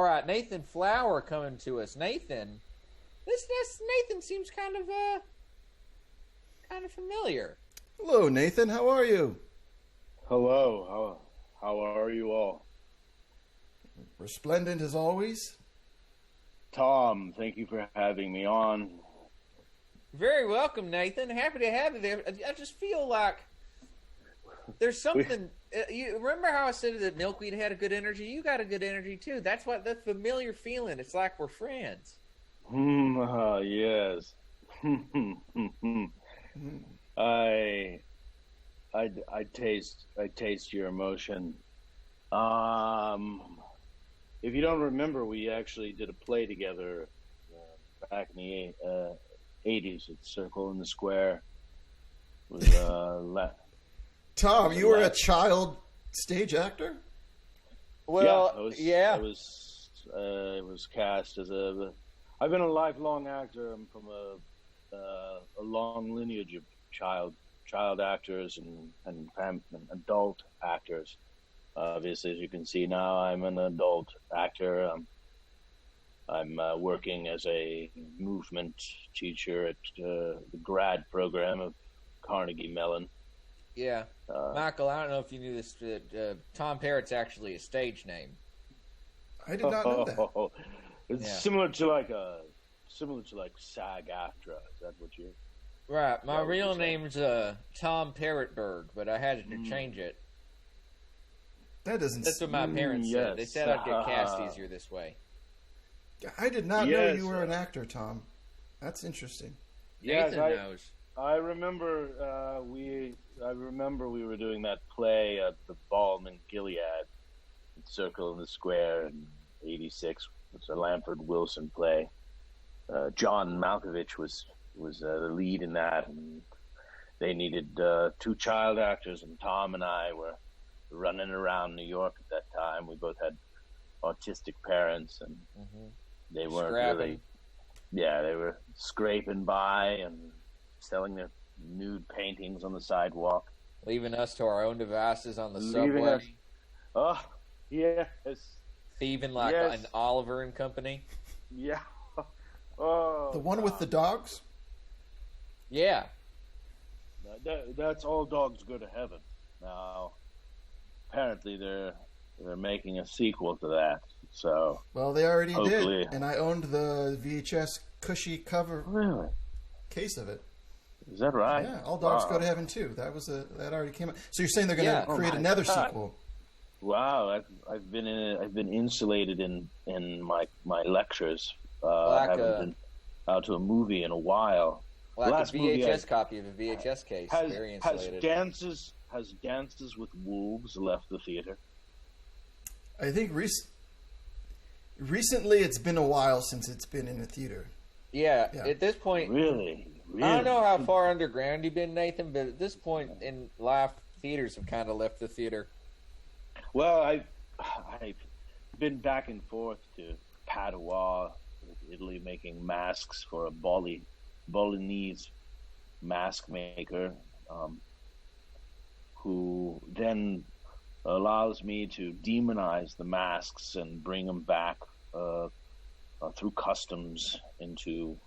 right, Nathan Flower coming to us. Nathan, this Nathan seems kind of familiar. Hello, Nathan. How are you? Hello. How are you all? Resplendent as always. Tom, thank you for having me on. Very welcome, Nathan. Happy to have you there. I just feel like there's something. You remember how I said that Milkweed had a good energy? You got a good energy too. That's what that familiar feeling. It's like we're friends. Yes. I taste your emotion. If you don't remember, we actually did a play together back in the 80s at Circle in the Square. With Tom, you were a child stage actor? Well, I was cast as I've been a lifelong actor. I'm from a long lineage of child actors and adult actors. Obviously, as you can see now, I'm an adult actor. I'm working as a movement teacher at the grad program of Carnegie Mellon. Yeah. Michael, I don't know if you knew this, Tom Parrott's actually a stage name. I did not know that. It's similar to like SAG-AFTRA. Is that what you? Right. My real name's Tom Parrotberg, but I had to change it. That's what my parents said. They said I'd get cast easier this way. I did not know you were an actor, Tom. That's interesting. Nathan knows. I remember we were doing that play at the Balm in Gilead, Circle in the Square in '86. It's a Lamford Wilson play. John Malkovich was the lead in that, and they needed 2 child actors, and Tom and I were running around New York at that time. We both had autistic parents, and they weren't really. Yeah, they were scraping by and selling their nude paintings on the sidewalk, leaving us to our own devices on the subway. Oh, yes. Thieving like an Oliver and Company. Yeah. Oh, the one with the dogs? Yeah. That's All Dogs Go to Heaven. Now, apparently they're making a sequel to that. So well, they already did, and I owned the VHS cushy cover case of it. Is that right? Yeah, All Dogs Go to Heaven too. That already came out. So you're saying they're going to create another sequel? Wow, I've been insulated in my lectures. Like haven't been out to a movie in a while. Like a VHS copy of a VHS case. Very insulated. Has Dances with Wolves left the theater? I think recently it's been a while since it's been in a theater. Yeah. At this point, really, I don't know how far underground you've been, Nathan, but at this point in life, theaters have kind of left the theater. Well, I've been back and forth to Padua, Italy, making masks for a Bolognese mask maker, who then allows me to demonize the masks and bring them back through customs into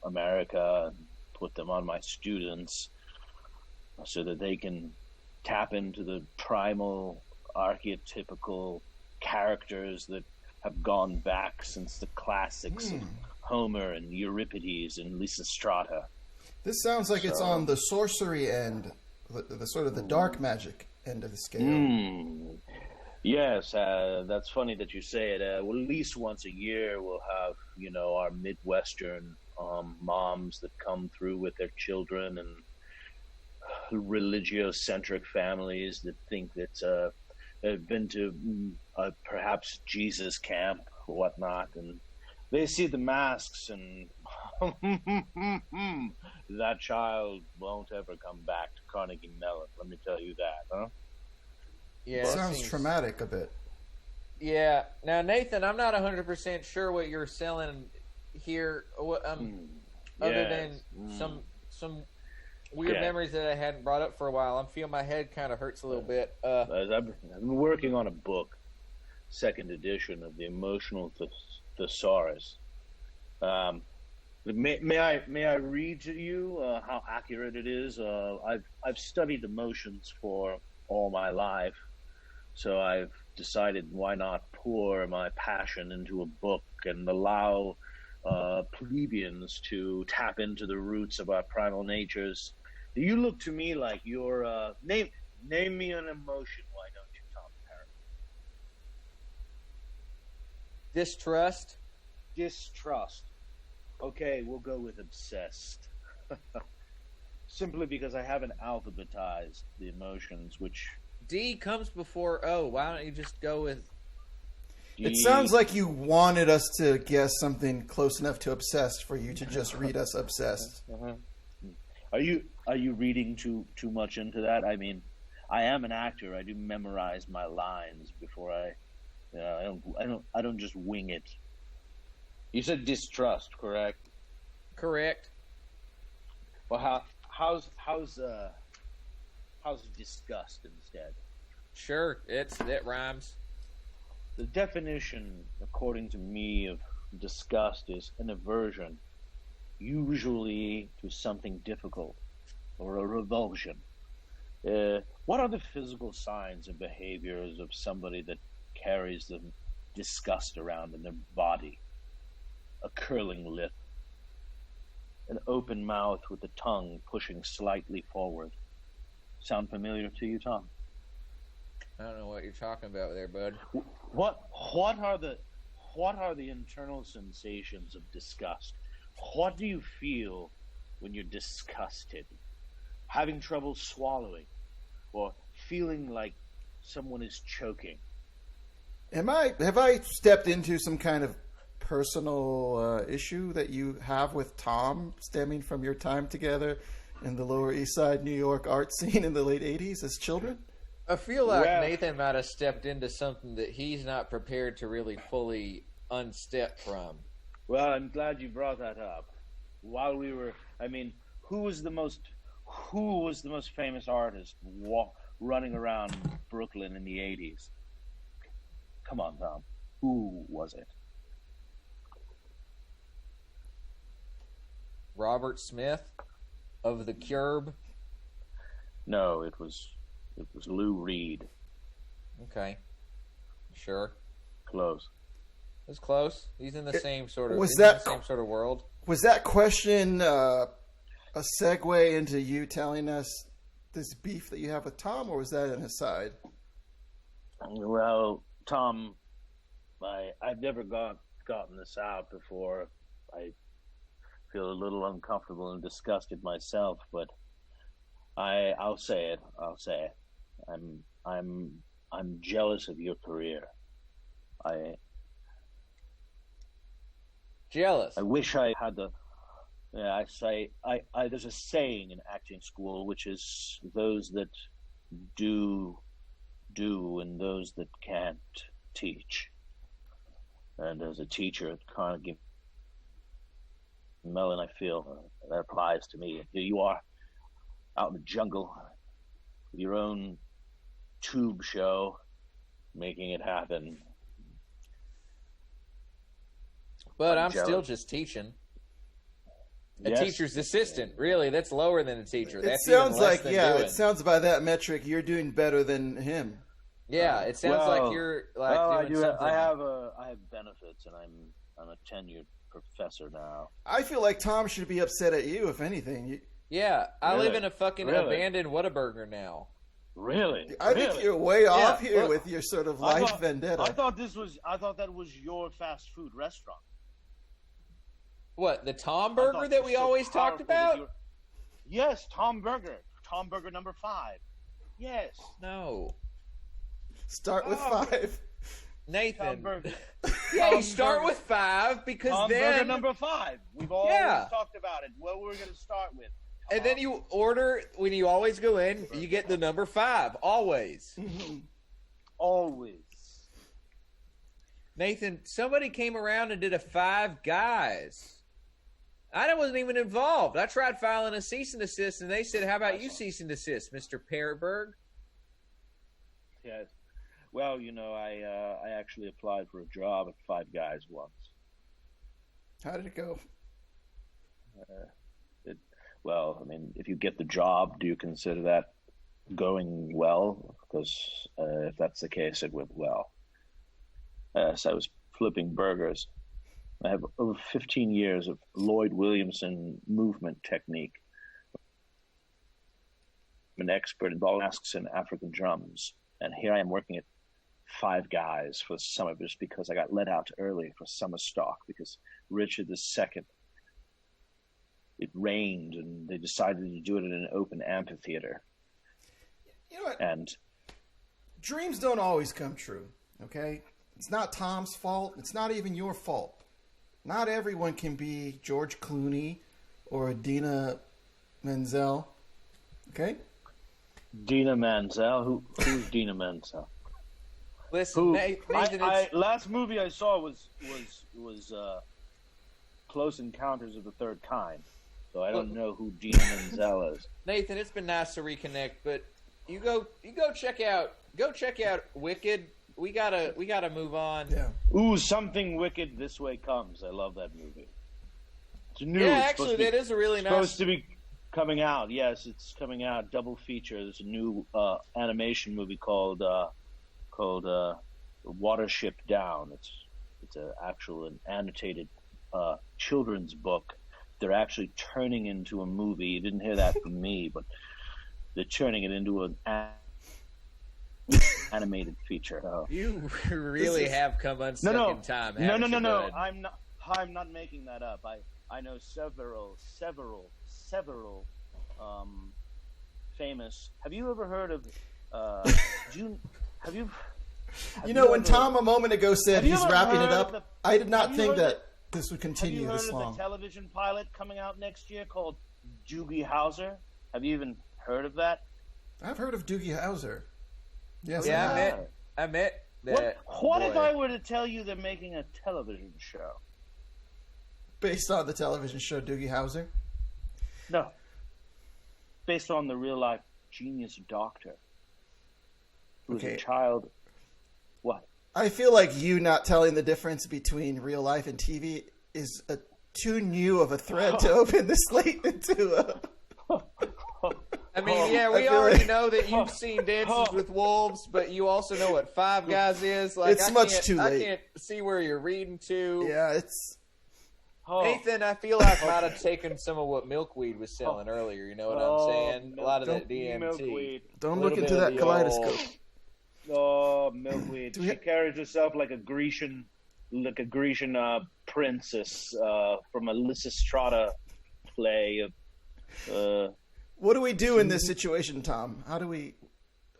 America and put them on my students so that they can tap into the primal archetypical characters that have gone back since the classics of Homer and Euripides and Lysistrata. This sounds like it's on the sorcery end, the sort of the dark magic end of the scale. Yes, that's funny that you say it. Well, at least once a year we'll have, our Midwestern moms that come through with their children, and religiocentric families that think that they've been to perhaps Jesus camp or whatnot, and they see the masks and that child won't ever come back to Carnegie Mellon. Let me tell you that, huh? Yeah, it sounds traumatic a bit. Yeah. Now, Nathan, I'm not 100% sure what you're selling here, other than some weird memories that I hadn't brought up for a while. I'm feeling my head kind of hurts a little bit. I've been working on a book. second edition of the Emotional Thesaurus. May I read to you how accurate it is? I've studied emotions for all my life, so I've decided why not pour my passion into a book and allow plebeians to tap into the roots of our primal natures. You look to me like you're name me an emotion. Why don't you, Tom Parrott? Distrust. Distrust. Okay, we'll go with obsessed. Simply because I haven't alphabetized the emotions, which D comes before O. Why don't you just go with... It sounds like you wanted us to guess something close enough to obsessed for you to just read us obsessed. Are you reading too much into that? I mean, I am an actor. I do memorize my lines before I don't just wing it. You said distrust, correct? Correct. Well, how's disgust instead? Sure, it rhymes. The definition, according to me, of disgust is an aversion, usually to something difficult or a revulsion. What are the physical signs and behaviors of somebody that carries the disgust around in their body? A curling lip, an open mouth with the tongue pushing slightly forward. Sound familiar to you, Tom? I don't know what you're talking about there, bud. What are the internal sensations of disgust? What do you feel when you're disgusted? Having trouble swallowing, or feeling like someone is choking? Have I stepped into some kind of personal issue that you have with Tom, stemming from your time together in the Lower East Side New York art scene in the late 80s as children? I feel like Nathan might have stepped into something that he's not prepared to really fully unstep from. Well, I'm glad you brought that up. While we were, who was the most famous artist running around Brooklyn in the 80s? Come on, Tom. Who was it? Robert Smith of the Curb? No, it was Lou Reed. Okay. Sure. Close. It's close. He's in the same sort of world. Was that question a segue into you telling us this beef that you have with Tom, or was that an aside? Well, Tom, I've never gotten this out before. I feel a little uncomfortable and disgusted myself, but I'll say it. I'm jealous of your career. Jealous. I wish I had the. Yeah, there's a saying in acting school, which is those that do, and those that can't teach. And as a teacher at Carnegie Mellon, I feel that applies to me. Here you are, out in the jungle, with your own tube show, making it happen. But I'm still just teaching. A teacher's assistant, really, that's lower than a teacher. That's it sounds even less like, than doing. It sounds by that metric you're doing better than him. Yeah, it sounds like you're doing something. I have benefits, and I'm a tenured professor now. I feel like Tom should be upset at you, if anything. I live in a fucking abandoned Whataburger now. Really? I think you're way off here with your sort of life vendetta. I thought that was your fast food restaurant. What, the Tom Burger that we always talked about? Yes, Tom Burger. Tom Burger number 5. Yes. No. Start with 5. Nathan. You start with 5 because Tom then... Burger number 5. We've always talked about it. What we're going to start with. And then you order, when you always go in, you get the number 5. Always. Always. Nathan, somebody came around and did a 5 Guys. I wasn't even involved. I tried filing a cease and desist, and they said, "How about you cease and desist, Mr. Perberg?" Yes. Well, I actually applied for a job at Five Guys once. How did it go? Well, I mean, if you get the job, do you consider that going well? Because if that's the case, it went well. So I was flipping burgers. I have over 15 years of Lloyd Williamson movement technique. I'm an expert in ball masks and African drums. And here I am working at Five Guys for the summer just because I got let out early for summer stock because Richard II, it rained and they decided to do it in an open amphitheater. You know what? And dreams don't always come true, okay? It's not Tom's fault. It's not even your fault. Not everyone can be George Clooney or Dina Menzel, okay? Dina Menzel? Who's Dina Menzel? Listen, Nathan, last movie I saw was Close Encounters of the Third Kind. So I don't know who Dina Menzel is. Nathan, it's been nice to reconnect, but you go check out Wicked. We gotta move on. Yeah. Ooh, Something Wicked This Way Comes. I love that movie. It's new. Yeah, It's actually, that is a really nice. Supposed to be coming out. Yes, it's coming out. Double feature. There's a new animation movie called Watership Down. It's an annotated children's book. They're actually turning into a movie. You didn't hear that from me, but they're turning it into an animated feature. Oh. You really have come unstuck in time. No. I'm not making that up. I know several famous. Have you ever heard of? When Tom a moment ago said he's wrapping it up, I did not think that this would Have continue you heard this of long. the television pilot coming out next year called Doogie Howser? Have you even heard of that? I've heard of Doogie Howser. Yes, Yeah, I met that. What if I were to tell you they're making a television show? Based on the television show Doogie Howser? No. Based on the real life genius doctor who was a child. What? I feel like you not telling the difference between real life and TV is too new of a thread to open this late into a... I mean, yeah, we already know that you've seen Dances with Wolves, but you also know what Five Guys is. Like, it's much too late. I can't see where you're reading to. Yeah, it's... Nathan, I feel like I might have taken some of what Milkweed was selling earlier. You know what I'm saying? A lot of that DMT. Milkweed. Don't look into that kaleidoscope. Oh, Milkweed. She carries herself like a Grecian princess from a Lysistrata play. What do we do in this situation, Tom? How do we...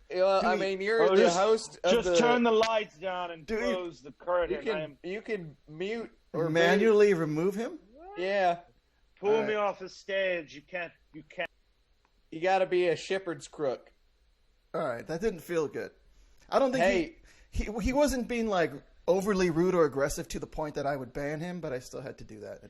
I mean, you're the host of Just turn the lights down and close the curtain. You can mute or manually remove him? Yeah. Pull me off the stage. You can't. You got to be a shepherd's crook. All right, that didn't feel good. I don't think he wasn't being like overly rude or aggressive to the point that I would ban him, but I still had to do that.